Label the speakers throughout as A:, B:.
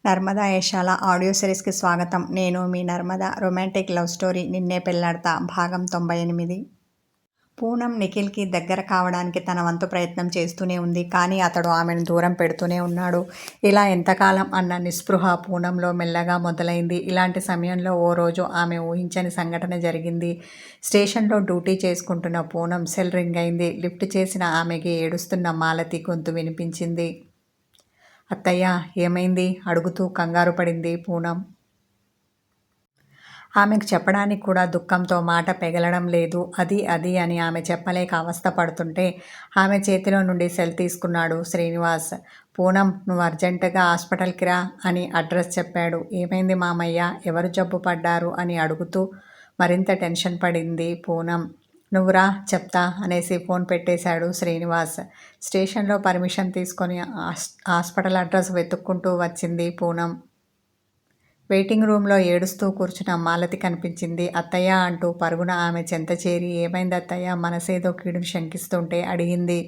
A: Narmada యశాల audio సిరీస్కి స్వాగతం. నేను మీ Narmada. Romantic love story నిన్నే పెళ్లాడతా భాగం 98. పూనం నిఖిల్కి దగ్గర కావడానికి తన వంతు ప్రయత్నం చేస్తూనే ఉంది. కానీ అతడు ఆమెను దూరం పెడుతూనే ఉన్నాడు. ఇలా ఎంతకాలం అన్న నిస్పృహ పూనంలో మెల్లగా మొదలైంది. ఇలాంటి సమయంలో ఓ రోజు ఆమె ఊహించని సంఘటన జరిగింది. స్టేషన్లో డ్యూటీ చేసుకుంటున్న పూనం సెల్ రింగ్ అయింది. లిఫ్ట్ చేసిన ఆమెకి ఏడుస్తున్న మాలతి గొంతు వినిపించింది. అత్తయ్య, ఏమైంది అడుగుతూ కంగారు పడింది పూనం. ఆమెకు చెప్పడానికి కూడా దుఃఖంతో మాట పెగలడం లేదు. అది అని ఆమె చెప్పలేక అవస్థ పడుతుంటే ఆమె చేతిలో నుండి సెల్ తీసుకున్నాడు శ్రీనివాస్. పూనం, నువ్వు అర్జెంటుగా హాస్పిటల్కి రా అని అడ్రస్ చెప్పాడు. ఏమైంది మామయ్య, ఎవరు జబ్బు పడ్డారు అని అడుగుతూ మరింత టెన్షన్ పడింది పూనం. నువ్వురా చెప్తా అనేసి ఫోన్ పెట్టేశాడు శ్రీనివాస్. స్టేషన్లో పర్మిషన్ తీసుకొని హాస్పిటల్ అడ్రస్ వెతుక్కుంటూ వచ్చింది పూనం. వెయిటింగ్ రూమ్లో ఏడుస్తూ కూర్చున్న మాలతి కనిపించింది. అత్తయ్య అంటూ పరుగున ఆమె చెంత చేరి ఏమైంది అత్తయ్య, మనసేదో కీడును శంకిస్తుంటే అడిగింది.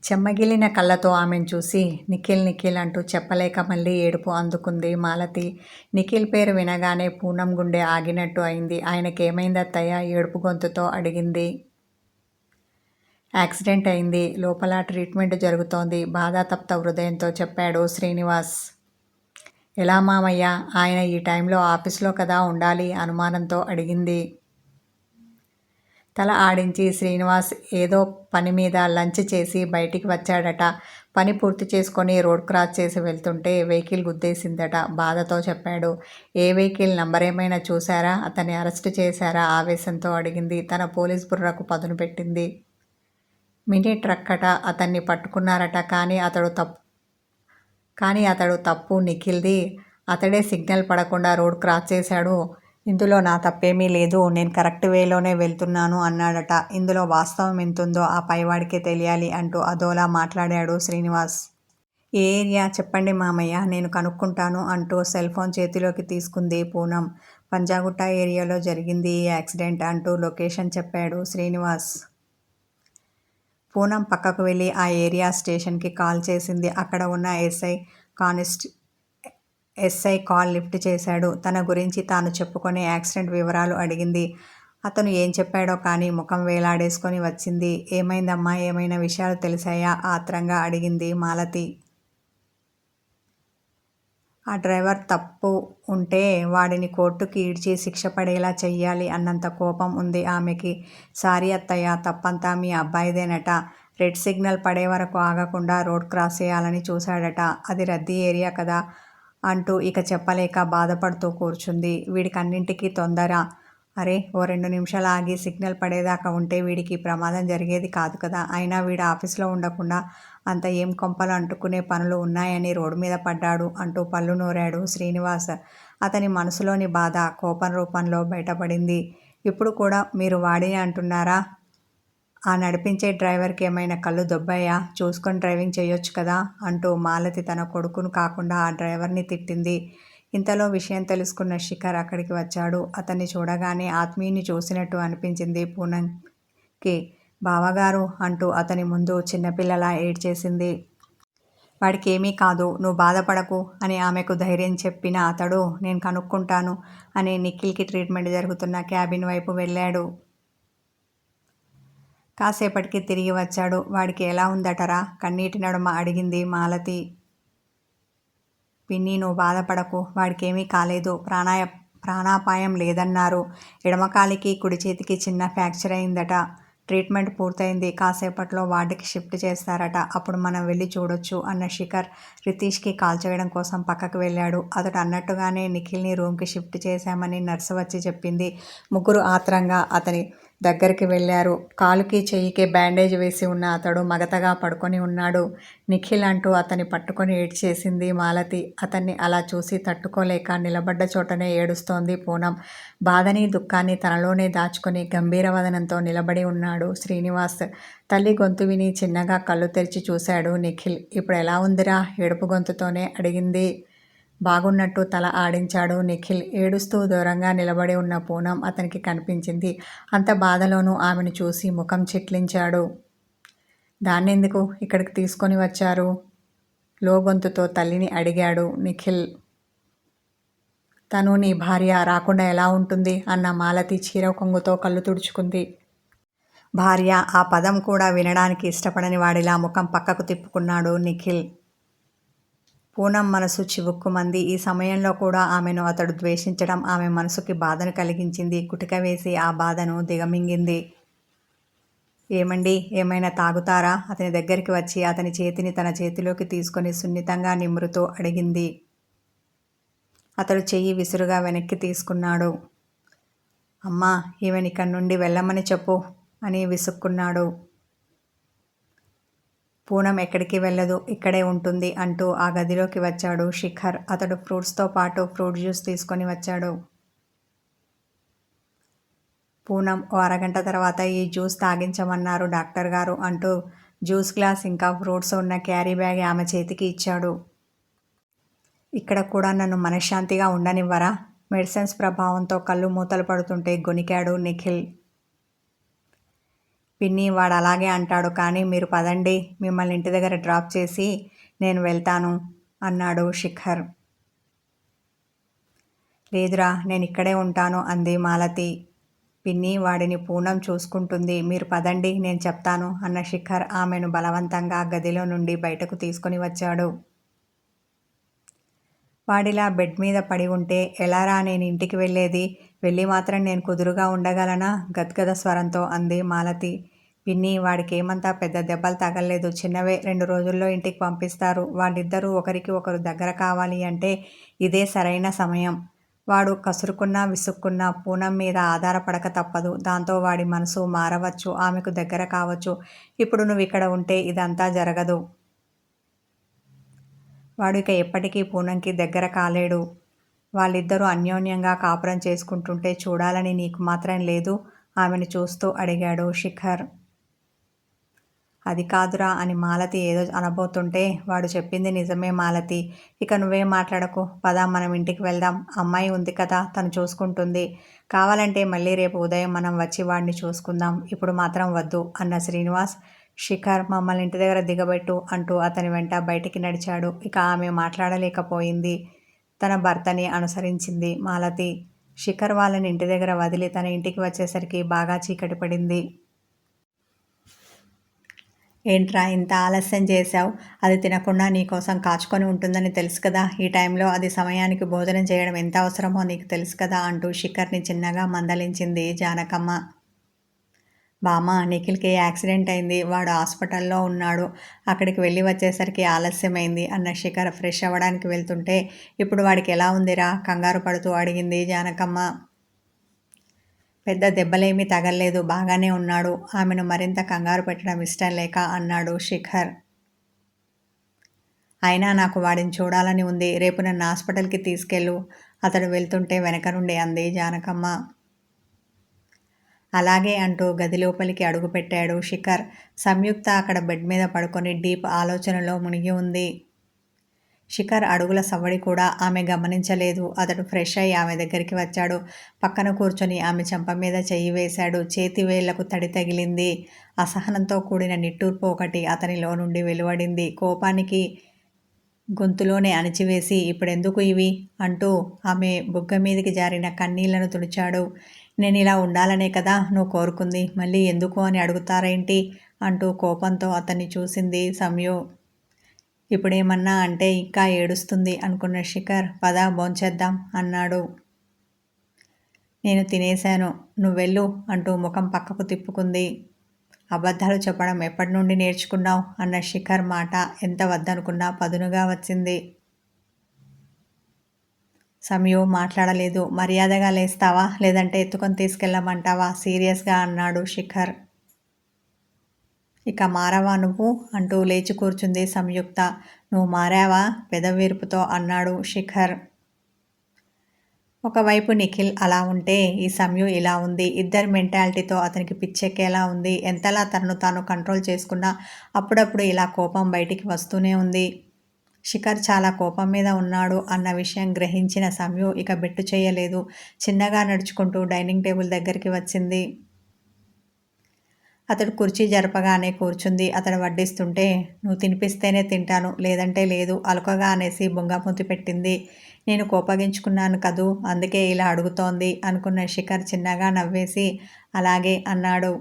A: చెమ్మగిలిన కళ్ళతో ఆమెను చూసి నిఖిల్ అంటూ చెప్పలేక మళ్ళీ ఏడుపు అందుకుంది మాలతి. నిఖిల్ పేరు వినగానే పూనం గుండె ఆగినట్టు అయింది. ఆయనకేమైంది అత్తయ్య, ఏడుపు గొంతుతో అడిగింది. యాక్సిడెంట్ అయింది, లోపల ట్రీట్మెంట్ జరుగుతోంది బాధాతప్త హృదయంతో చెప్పాడు శ్రీనివాస్. ఎలా మామయ్య, ఆయన ఈ టైంలో ఆఫీస్లో కదా ఉండాలి అనుమానంతో అడిగింది. తల ఆడించి శ్రీనివాస్ ఏదో పని మీద లంచ్ చేసి బయటికి వచ్చాడట. పని పూర్తి చేసుకొని రోడ్ క్రాస్ చేసి వెళ్తుంటే వెహికల్ గుద్దేసిందట బాధతో చెప్పాడు. ఏ వెహికల్ నంబర్ ఏమైనా చూసారా, అతన్ని అరెస్ట్ చేశారా ఆవేశంతో అడిగింది. తన పోలీస్ బుర్రకు పదును పెట్టింది. మినీ ట్రక్ అట, అతన్ని పట్టుకున్నారట. కానీ అతడు తప్పు నిఖిల్ది. అతడే సిగ్నల్ పడకుండా రోడ్ క్రాస్ చేశాడు. ఇందులో నా తప్పేమీ లేదు, నేను కరెక్ట్ వేలోనే వెళ్తున్నాను అన్నాడట. ఇందులో వాస్తవం ఎంతుందో ఆ పైవాడికే తెలియాలి అంటూ అదోలా మాట్లాడాడు శ్రీనివాస్. ఏ ఏరియా చెప్పండి మామయ్య, నేను కనుక్కుంటాను అంటూ సెల్ ఫోన్ చేతిలోకి తీసుకుంది పూనం. పంజాగుట్ట ఏరియాలో జరిగింది ఈ యాక్సిడెంట్ అంటూ లొకేషన్ చెప్పాడు శ్రీనివాస్. పూనం పక్కకు వెళ్ళి ఆ ఏరియా స్టేషన్కి కాల్ చేసింది. అక్కడ ఉన్న ఎస్ఐ కాల్ లిఫ్ట్ చేశాడు. తన గురించి తాను చెప్పుకునే యాక్సిడెంట్ వివరాలు అడిగింది. అతను ఏం చెప్పాడో కానీ ముఖం వేలాడేసుకొని వచ్చింది. ఏమైందమ్మా, ఏమైనా విషయాలు తెలిసాయా ఆత్రంగా అడిగింది మాలతి. ఆ డ్రైవర్ తప్పు ఉంటే వాడిని కోర్టుకి ఈడ్చి శిక్ష పడేలా చెయ్యాలి అన్నంత కోపం ఉంది ఆమెకి. సారీ అత్తయ్య, తప్పంతా మీ అబ్బాయిదేనట. రెడ్ సిగ్నల్ పడే వరకు ఆగకుండా రోడ్ క్రాస్ చేయాలని చూశాడట. అది రద్దీ ఏరియా కదా అంటూ ఇక చెప్పలేక బాధపడుతూ కూర్చుంది. వీడికన్నింటికీ తొందర. అరే, ఓ 2 నిమిషాలు ఆగి సిగ్నల్ పడేదాకా ఉంటే వీడికి ప్రమాదం జరిగేది కాదు కదా. అయినా వీడు ఆఫీస్లో ఉండకుండా అంత ఏం కొంపలు అంటుకునే పనులు ఉన్నాయని రోడ్డు మీద పడ్డాడు అంటూ పళ్ళు నూరాడు శ్రీనివాస్. అతని మనసులోని బాధ కోపం రూపంలో బయటపడింది. ఇప్పుడు కూడా మీరు వాడిని అంటున్నారా? ఆ నడిపించే డ్రైవర్కి ఏమైనా కళ్ళు దొబ్బాయా? చూసుకొని డ్రైవింగ్ చేయొచ్చు కదా అంటూ మాలతి తన కొడుకును కాకుండా ఆ డ్రైవర్ని తిట్టింది. ఇంతలో విషయం తెలుసుకున్న శిఖర్ అక్కడికి వచ్చాడు. అతన్ని చూడగానే ఆత్మీయుని చూసినట్టు అనిపించింది పూనంకి. బావగారు అంటూ అతని ముందు చిన్నపిల్లలా ఏడ్చేసింది. వాడికి ఏమీ కాదు, నువ్వు బాధపడకు అని ఆమెకు ధైర్యం చెప్పిన అతడు నేను కనుక్కుంటాను అని నిఖిల్కి ట్రీట్మెంట్ జరుగుతున్న క్యాబిన్ వైపు వెళ్ళాడు. కాసేపటికి తిరిగి వచ్చాడు. వాడికి ఎలా ఉందటరా కన్నీటి నడుమ అడిగింది మాలతి. పిన్ని, నువ్వు బాధపడకు, వాడికేమీ కాలేదు, ప్రాణాపాయం లేదన్నారు. ఎడమకాలికి కుడి చేతికి చిన్న ఫ్రాక్చర్ అయిందట. ట్రీట్మెంట్ పూర్తయింది, కాసేపట్లో వార్డుకి షిఫ్ట్ చేస్తారట. అప్పుడు మనం వెళ్ళి చూడొచ్చు అన్న శిఖర్ రితీష్కి కాల్ చేయడం కోసం పక్కకు వెళ్ళాడు. అతడు అన్నట్టుగానే నిఖిల్ని రూమ్కి షిఫ్ట్ చేశామని నర్సు వచ్చి చెప్పింది. ముగ్గురు ఆత్రంగా అతని దగ్గరికి వెళ్ళారు. కాలుకి చెయ్యికి బ్యాండేజ్ వేసి ఉన్న అతడు మగతగా పడుకొని ఉన్నాడు. నిఖిల్ అంటూ అతన్ని పట్టుకొని ఏడ్చేసింది మాలతి. అతన్ని అలా చూసి తట్టుకోలేక నిలబడ్డ చోటనే ఏడుస్తోంది పూనం. బాధని దుఃఖాన్ని తనలోనే దాచుకొని గంభీరవదనంతో నిలబడి ఉన్నాడు శ్రీనివాస్. తల్లి గొంతు విని చిన్నగా కళ్ళు తెరిచి చూశాడు నిఖిల్. ఇప్పుడు ఎలా ఉందిరా ఏడుపు గొంతుతోనే అడిగింది. బాగున్నట్టు తల ఆడించాడు నిఖిల్. ఏడుస్తూ దూరంగా నిలబడి ఉన్న పూనం అతనికి కనిపించింది. అంత బాధలోనూ ఆమెను చూసి ముఖం చిట్లించాడు. దాన్నెందుకు ఇక్కడికి తీసుకొని వచ్చారు? లోగొంతుతో తల్లిని అడిగాడు నిఖిల్. తను నీ భార్య రాకుండా ఎలా ఉంటుంది అన్న మాలతి చీర కొంగుతో కళ్ళు తుడుచుకుంది. భార్య ఆ పదం కూడా వినడానికి ఇష్టపడని వాడిలా ముఖం పక్కకు తిప్పుకున్నాడు నిఖిల్. పూనం మనసు చివుక్కుమంది. ఈ సమయంలో కూడా ఆమెను అతడు ద్వేషించడం ఆమె మనసుకి బాధను కలిగించింది. కుటిక వేసి ఆ బాధను దిగమింగింది. ఏమండి, ఏమైనా తాగుతారా? అతని దగ్గరికి వచ్చి అతని చేతిని తన చేతిలోకి తీసుకొని సున్నితంగా నిమురుతూ అడిగింది. అతడు చెయ్యి విసురుగా వెనక్కి తీసుకున్నాడు. అమ్మా, ఈమెనిక్కడి నుండి వెళ్ళమని చెప్పు అని విసుక్కున్నాడు. పూనం ఎక్కడికి వెళ్ళదు, ఇక్కడే ఉంటుంది అంటూ ఆ గదిలోకి వచ్చాడు శిఖర్. అతడు ఫ్రూట్స్తో పాటు ఫ్రూట్ జ్యూస్ తీసుకొని వచ్చాడు. పూనం ఓ అరగంట తర్వాత ఈ జ్యూస్ తాగించమన్నారు డాక్టర్ గారు అంటూ జ్యూస్ గ్లాస్ ఇంకా ఫ్రూట్స్ ఉన్న క్యారీ బ్యాగ్ ఆమె చేతికి ఇచ్చాడు. ఇక్కడ కూడా నన్ను మనశ్శాంతిగా ఉండనివ్వరా? మెడిసిన్స్ ప్రభావంతో కళ్ళు మూతలు పడుతుంటే గొనికాడు నిఖిల్. పిన్ని, వాడు అలాగే అంటాడు, కానీ మీరు పదండి, మిమ్మల్ని ఇంటి దగ్గర డ్రాప్ చేసి నేను వెళ్తాను అన్నాడు శిఖర్. లేదురా, నేను ఇక్కడే ఉంటాను అంది మాలతి. పిన్ని, వాడిని పూనం చూసుకుంటుంది, మీరు పదండి, నేను చెప్తాను అన్న శిఖర్ ఆమెను బలవంతంగా గదిలో నుండి బయటకు తీసుకుని వచ్చాడు. వాడిలా బెడ్ మీద పడి ఉంటే ఎలారా నేను ఇంటికి వెళ్ళేది? వెళ్ళి మాత్రం నేను కుదురుగా ఉండగలనా? గద్గద స్వరంతో అంది మాలతి. పిన్ని, వాడికేమంతా పెద్ద దెబ్బలు తగల్లేదు, చిన్నవే, 2 రోజుల్లో ఇంటికి పంపిస్తారు. వాళ్ళిద్దరూ ఒకరికి ఒకరు దగ్గర కావాలి అంటే ఇదే సరైన సమయం. వాడు కసురుకున్నా విసుక్కున్నా పూనం మీద ఆధారపడక తప్పదు. దాంతో వాడి మనసు మారవచ్చు, ఆమెకు దగ్గర కావచ్చు. ఇప్పుడు నువ్వు ఇక్కడ ఉంటే ఇదంతా జరగదు. వాడు ఇక ఎప్పటికీ పూనంకి దగ్గర కాలేడు. వాళ్ళిద్దరూ అన్యోన్యంగా కాపురం చేసుకుంటుంటే చూడాలని నీకు మాత్రం లేదు? ఆమెను చూస్తూ అడిగాడు శిఖర్. అది కాదురా అని మాలతి ఏదో అనబోతుంటే, వాడు చెప్పింది నిజమే మాలతి, ఇక నువ్వేం మాట్లాడకు, పద మనం ఇంటికి వెళ్దాం. అమ్మాయి ఉంది కదా, తను చూసుకుంటుంది. కావాలంటే మళ్ళీ రేపు ఉదయం మనం వచ్చి వాడిని చూసుకుందాం, ఇప్పుడు మాత్రం వద్దు అన్న శ్రీనివాస్. శిఖర్, మమ్మల్ని ఇంటి దగ్గర దిగబెట్టు అంటూ అతని వెంట బయటికి నడిచాడు. ఇక ఆమె మాట్లాడలేకపోయింది. తన భర్తని అనుసరించింది మాలతి. శిఖర్ వాళ్ళని ఇంటి దగ్గర వదిలి తన ఇంటికి వచ్చేసరికి బాగా చీకటి పడింది. ఏంట్రా ఇంత ఆలస్యం చేశావు? అది తినకుండా నీకోసం కాచుకొని ఉంటుందని తెలుసు కదా. ఈ టైంలో అది సమయానికి భోజనం చేయడం ఎంత అవసరమో నీకు తెలుసు కదా అంటూ శిఖర్ని చిన్నగా మందలించింది జానకమ్మ. బామ్మ, నిఖిల్కి యాక్సిడెంట్ అయింది, వాడు హాస్పిటల్లో ఉన్నాడు, అక్కడికి వెళ్ళి వచ్చేసరికి ఆలస్యమైంది అన్న శిఖర్ ఫ్రెష్ అవ్వడానికి వెళ్తుంటే, ఇప్పుడు వాడికి ఎలా ఉందిరా కంగారు పడుతూ అడిగింది జానకమ్మ. పెద్ద దెబ్బలేమీ తగల్లేదు, బాగానే ఉన్నాడు. ఆమెను మరింత కంగారు పెట్టడం ఇష్టం లేక అన్నాడు శిఖర్. అయినా నాకు వాడిని చూడాలని ఉంది, రేపు నన్ను హాస్పిటల్కి తీసుకెళ్ళు అతడు వెళ్తుంటే వెనక నుండి అంది జానకమ్మ. అలాగే అంటూ గది లోపలికి అడుగుపెట్టాడు శిఖర్. సంయుక్త అక్కడ బెడ్ మీద పడుకొని డీప్ ఆలోచనలో మునిగి ఉంది. శిఖర్ అడుగుల సవ్వడి కూడా ఆమె గమనించలేదు. అతడు ఫ్రెష్ అయి ఆమె దగ్గరికి వచ్చాడు. పక్కన కూర్చొని ఆమె చెంప మీద చెయ్యి వేశాడు. చేతి వేళ్లకు తడి తగిలింది. అసహనంతో కూడిన నిట్టూర్పు ఒకటి అతనిలో నుండి వెలువడింది. కోపానికి గొంతులోనే అణిచివేసి, ఇప్పుడెందుకు ఇవి అంటూ ఆమె బుగ్గ మీదికి జారిన కన్నీళ్లను తుడిచాడు. నేను ఇలా ఉండాలనే కదా నువ్వు కోరుకుంది, మళ్ళీ ఎందుకు అని అడుగుతారేంటి అంటూ కోపంతో అతన్ని చూసింది సంయు. ఇప్పుడేమన్నా అంటే ఇంకా ఏడుస్తుంది అనుకున్న శిఖర్, పద భోంచేద్దాం అన్నాడు. నేను తినేశాను, నువ్వెళ్ళు అంటూ ముఖం పక్కకు తిప్పుకుంది. అబద్ధాలు చెప్పడం ఎప్పటి నుండి నేర్చుకున్నావు అన్న శిఖర్ మాట ఎంత వద్దనుకున్నా పదునుగా వచ్చింది. సంయు మాట్లాడలేదు. మర్యాదగా లేస్తావా, లేదంటే ఎత్తుకొని తీసుకెళ్ళమంటావా సీరియస్గా అన్నాడు శిఖర్. ఇక మారవా నువ్వు అంటూ లేచి కూర్చుంది సంయుక్త. నువ్వు మారావా పెదవిరుపుతో అన్నాడు శిఖర్. ఒకవైపు నిఖిల్ అలా ఉంటే ఈ సంయు ఇలా ఉంది. ఇద్దరి మెంటాలిటీతో అతనికి పిచ్చెక్కేలా ఉంది. ఎంతలా తనను తాను కంట్రోల్ చేసుకున్నా అప్పుడప్పుడు ఇలా కోపం బయటికి వస్తూనే ఉంది. శిఖర్ చాలా కోపం మీద ఉన్నాడు అన్న విషయం గ్రహించిన సంయు ఇక బెట్టు చేయలేదు. చిన్నగా నడుచుకుంటూ డైనింగ్ టేబుల్ దగ్గరికి వచ్చింది. అతడు కుర్చీ జరపగానే కూర్చుంది. అతడు వడ్డిస్తుంటే, నువ్వు తినిపిస్తేనే తింటాను, లేదంటే లేదు అలుకగా అనేసి బుంగమూతి పెట్టింది. నేను కోపగించుకున్నాను కదూ, అందుకే ఇలా అడుగుతోంది అనుకున్న శిఖర్ చిన్నగా నవ్వేసి అలాగే అన్నాడు.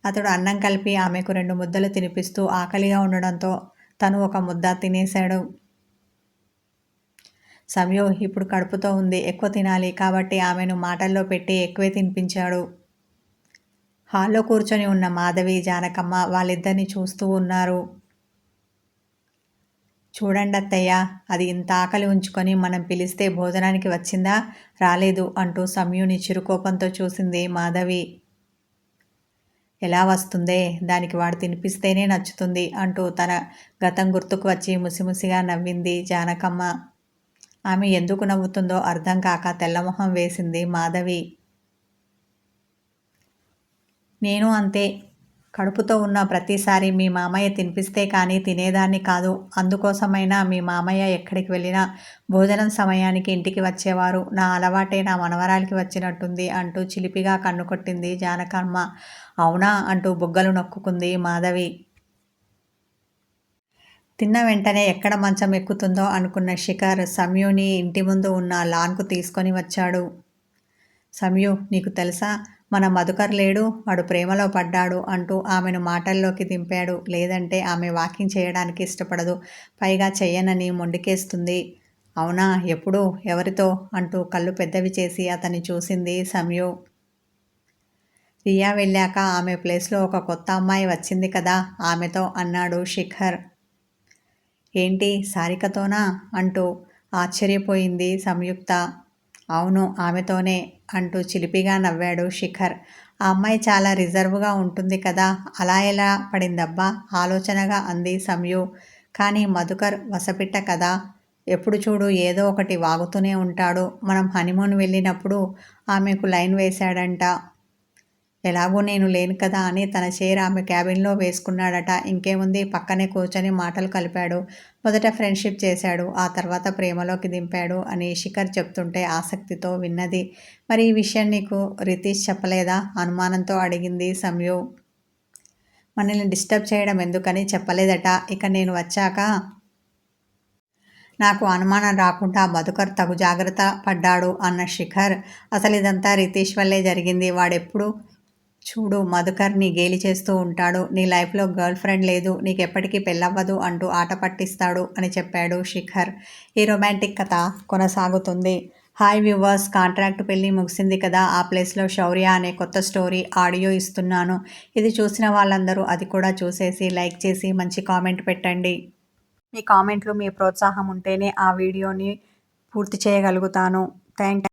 A: అతడు అన్నం కలిపి ఆమెకు 2 ముద్దలు తినిపిస్తూ ఆకలిగా ఉండడంతో తను ఒక ముద్ద తినేశాడు. సమయు ఇప్పుడు కడుపుతో ఉంది, ఎక్కువ తినాలి కాబట్టి ఆమెను మాటల్లో పెట్టి ఎక్కువే తినిపించాడు. హాల్లో కూర్చొని ఉన్న మాధవి, జానకమ్మ వాళ్ళిద్దరిని చూస్తూ ఉన్నారు. చూడండత్తయ్య, అది ఇంత ఆకలి ఉంచుకొని మనం పిలిస్తే భోజనానికి వచ్చిందా, రాలేదు అంటూ సమయుని చిరుకోపంతో చూసింది మాధవి. ఎలా వస్తుందే, దానికి వాడు తినిపిస్తేనే నచ్చుతుంది అంటూ తన గతం గుర్తుకు వచ్చి ముసిముసిగా నవ్వింది జానకమ్మ. ఆమె ఎందుకు నవ్వుతుందో అర్థం కాక తెల్లమొహం వేసింది మాధవి. నేను అంతే, కడుపుతో ఉన్న ప్రతిసారి మీ మామయ్య తినిపిస్తే కానీ తినేదాన్ని కాదు. అందుకోసమైనా మీ మామయ్య ఎక్కడికి వెళ్ళినా భోజనం సమయానికి ఇంటికి వచ్చేవారు. నా అలవాటే నా మనవరాలికి వచ్చినట్టుంది అంటూ చిలిపిగా కన్ను కొట్టింది జానకమ్మ. అవునా అంటూ బుగ్గలు నొక్కుకుంది మాధవి. తిన్న వెంటనే ఎక్కడ మంచం ఎక్కుతుందో అనుకున్న శిఖర్ సమయుని ఇంటి ముందు ఉన్న లాన్కు తీసుకొని వచ్చాడు. సమయు, నీకు తెలుసా, మన మధుకర్ లేడు, వాడు ప్రేమలో పడ్డాడు అంటూ ఆమెను మాటల్లోకి దింపాడు. లేదంటే ఆమె వాకింగ్ చేయడానికి ఇష్టపడదు, పైగా చెయ్యనని మొండికేస్తుంది. అవునా, ఎప్పుడు, ఎవరితో అంటూ కళ్ళు పెద్దవి చేసి అతన్ని చూసింది సమయు. రియా వెళ్ళాక ఆమె ప్లేస్లో ఒక కొత్త అమ్మాయి వచ్చింది కదా, ఆమెతో అన్నాడు శిఖర్. ఏంటి, సారికతోనా అంటూ ఆశ్చర్యపోయింది సంయుక్త. అవును, ఆమెతోనే అంటూ చిలిపిగా నవ్వాడు శిఖర్. ఆ అమ్మాయి చాలా రిజర్వ్గా ఉంటుంది కదా, అలా ఎలా పడిందబ్బా ఆలోచనగా అంది సమయు. కానీ మధుకర్ వసపిట్ట కదా, ఎప్పుడు చూడు ఏదో ఒకటి వాగుతూనే ఉంటాడు. మనం హనీమూన్ వెళ్ళినప్పుడు ఆమెకు లైన్ వేశాడంట. ఎలాగో నేను లేను కదా అని తన చైర్ ఆమె క్యాబిన్లో వేసుకున్నాడట. ఇంకేముంది, పక్కనే కూర్చొని మాటలు కలిపాడు. మొదట ఫ్రెండ్షిప్ చేశాడు, ఆ తర్వాత ప్రేమలోకి దింపాడు అని శిఖర్ చెప్తుంటే ఆసక్తితో విన్నది. మరి ఈ విషయం నీకు రితీష్ చెప్పలేదా, అనుమానంతో అడిగింది సమయు. మనల్ని డిస్టర్బ్ చేయడం ఎందుకని చెప్పలేదట. ఇక నేను వచ్చాక నాకు అనుమానం రాకుండా మధుకర్ తగు జాగ్రత్త పడ్డాడు అన్న శిఖర్. అసలు ఇదంతా రితీష్ వల్లే జరిగింది. వాడెప్పుడు చూడు మధుకర్ని గేలి చేస్తూ ఉంటాడు. నీ లైఫ్లో గర్ల్ ఫ్రెండ్ లేదు, నీకెప్పటికీ పెళ్ళవ్వదు అంటూ ఆట పట్టిస్తాడు అని చెప్పాడు శిఖర్. ఈ రొమాంటిక్ కథ కొనసాగుతుంది. హాయ్ వ్యూవర్స్, కాంట్రాక్ట్ పెళ్ళి ముగిసింది కదా, ఆ ప్లేస్లో శౌర్య అనే కొత్త స్టోరీ ఆడియో ఇస్తున్నాను. ఇది చూసిన వాళ్ళందరూ అది కూడా చూసేసి లైక్ చేసి మంచి కామెంట్ పెట్టండి. మీ కామెంట్లు, మీ ప్రోత్సాహం ఉంటేనే ఆ వీడియోని పూర్తి చేయగలుగుతాను. థ్యాంక్